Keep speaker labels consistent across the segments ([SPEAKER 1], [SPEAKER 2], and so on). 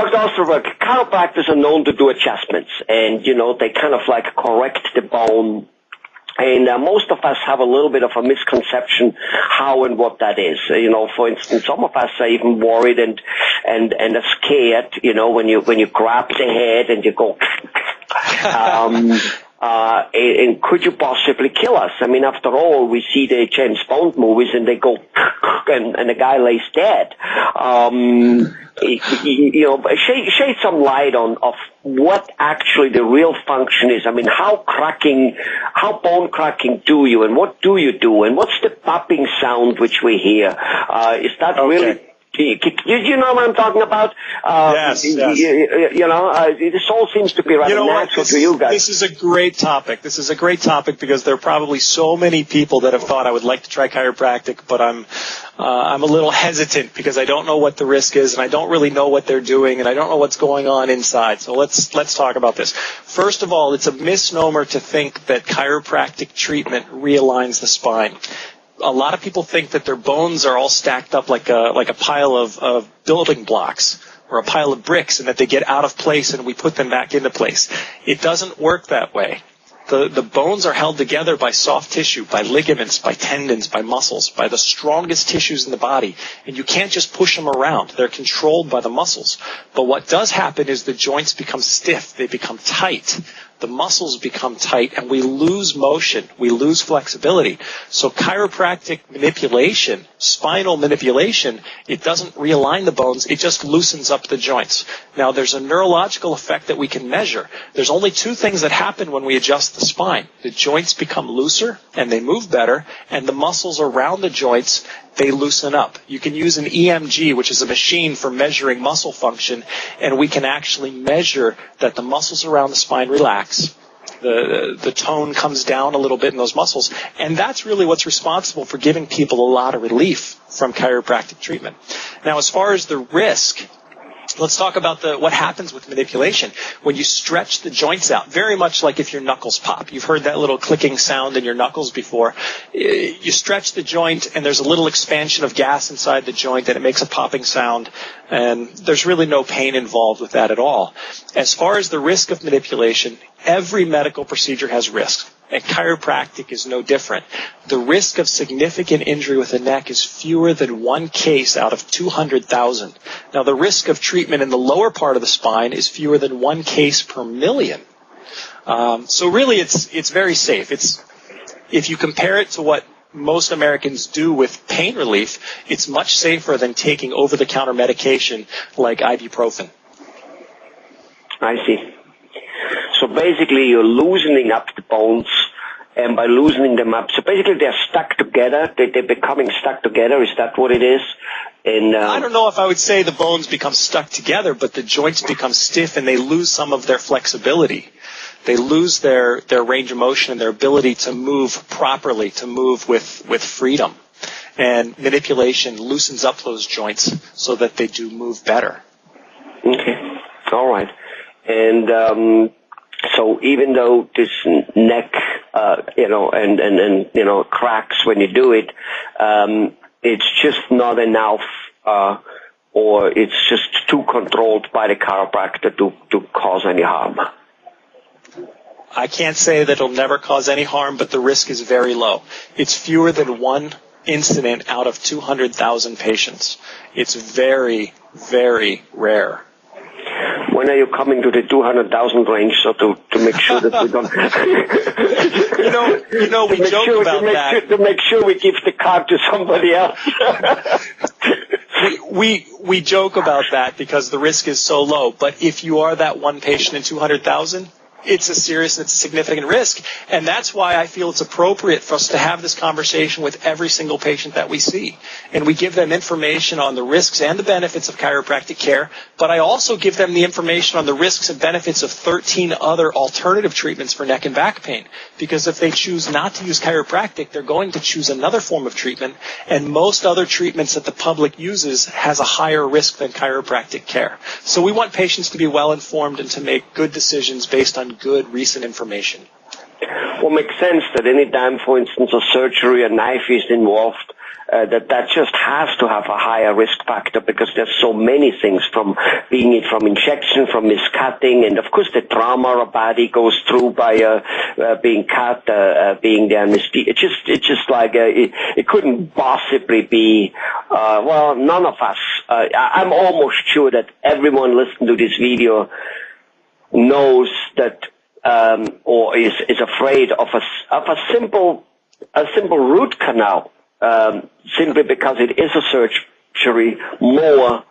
[SPEAKER 1] Dr. Osterberg, chiropractors are known to do adjustments, and, they kind of like correct the bone. And most of us have a little bit of a misconception how and what that is. For instance, some of us are even worried and are scared, when you grab the head and you go, and could you possibly kill us? I mean, after all, we see the James Bond movies and they go, and the guy lays dead. Shed some light on of what actually the real function is. I mean, how bone cracking do you, and what do you do, and what's the popping sound which we hear? Is that really? You know what I'm talking about?
[SPEAKER 2] Yes.
[SPEAKER 1] This all seems to be rather natural to you guys.
[SPEAKER 2] This is a great topic. This is a great topic because there are probably so many people that have thought I would like to try chiropractic, but I'm a little hesitant because I don't know what the risk is, and I don't really know what they're doing, and I don't know what's going on inside. So let's talk about this. First of all, it's a misnomer to think that chiropractic treatment realigns the spine. A lot of people think that their bones are all stacked up like a pile of building blocks or a pile of bricks, and that they get out of place and we put them back into place. It doesn't work that way. The bones are held together by soft tissue, by ligaments, by tendons, by muscles, by the strongest tissues in the body. And you can't just push them around. They're controlled by the muscles. But what does happen is the joints become stiff. They become tight. The muscles become tight, and we lose motion. We lose flexibility. So chiropractic manipulation, spinal manipulation, it doesn't realign the bones. It just loosens up the joints. Now, there's a neurological effect that we can measure. There's only two things that happen when we adjust the spine. The joints become looser, and they move better, and the muscles around the joints, they loosen up. You can use an EMG, which is a machine for measuring muscle function, and we can actually measure that the muscles around the spine relax. The tone comes down a little bit in those muscles, and that's really what's responsible for giving people a lot of relief from chiropractic treatment. Now, as far as the risk, let's talk about what happens with manipulation. When you stretch the joints out, very much like if your knuckles pop. You've heard that little clicking sound in your knuckles before. You stretch the joint, and there's a little expansion of gas inside the joint, and it makes a popping sound, and there's really no pain involved with that at all. As far as the risk of manipulation, every medical procedure has risks, and chiropractic is no different. The risk of significant injury with the neck is fewer than one case out of 200,000. Now, the risk of treatment in the lower part of the spine is fewer than one case per million. So really, it's very safe. If you compare it to what most Americans do with pain relief, it's much safer than taking over-the-counter medication like ibuprofen.
[SPEAKER 1] I see. So basically, you're loosening up the bones, and by loosening them up, so basically they're stuck together. They're becoming stuck together. Is that what it is? And
[SPEAKER 2] I don't know if I would say the bones become stuck together, but the joints become stiff, and they lose some of their flexibility. They lose their range of motion and their ability to move properly, to move with freedom. And manipulation loosens up those joints so that they do move better.
[SPEAKER 1] Okay. All right. And so even though this neck, cracks when you do it, it's just not enough, or it's just too controlled by the chiropractor to cause any harm.
[SPEAKER 2] I can't say that it'll never cause any harm, but the risk is very low. It's fewer than one incident out of 200,000 patients. It's very, very rare.
[SPEAKER 1] When are you coming to the 200,000 range, so to make sure that we don't...
[SPEAKER 2] we joke about that.
[SPEAKER 1] To make sure we give the card to somebody else.
[SPEAKER 2] we joke about that because the risk is so low. But if you are that one patient in 200,000, it's a serious and it's a significant risk. And that's why I feel it's appropriate for us to have this conversation with every single patient that we see. And we give them information on the risks and the benefits of chiropractic care, but I also give them the information on the risks and benefits of 13 other alternative treatments for neck and back pain. Because if they choose not to use chiropractic, they're going to choose another form of treatment, and most other treatments that the public uses has a higher risk than chiropractic care. So we want patients to be well informed and to make good decisions based on good recent information.
[SPEAKER 1] Well, it makes sense that any time, for instance, a surgery, a knife is involved, that just has to have a higher risk factor because there's so many things from injection, from miscutting, and of course the trauma a body goes through by being cut, being the anesthesia. It's just like it couldn't possibly be. Well, none of us. I'm almost sure that everyone listening to this video knows that or is afraid of a simple root canal. Simply because it is a surgery more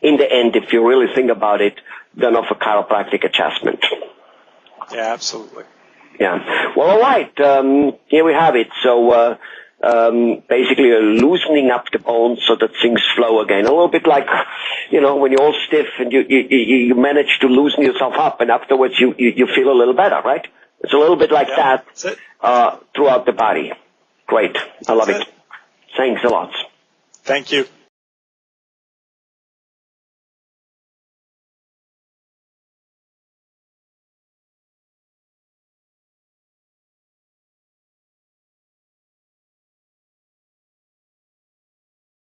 [SPEAKER 1] in the end, if you really think about it, than of a chiropractic adjustment.
[SPEAKER 2] Yeah, absolutely.
[SPEAKER 1] Yeah. Well, all right. Here we have it. So basically loosening up the bones so that things flow again. A little bit like, when you're all stiff and you manage to loosen yourself up, and afterwards you feel a little better, right? It's a little bit like that throughout the body. Great. I love it. Thanks a lot.
[SPEAKER 2] Thank you.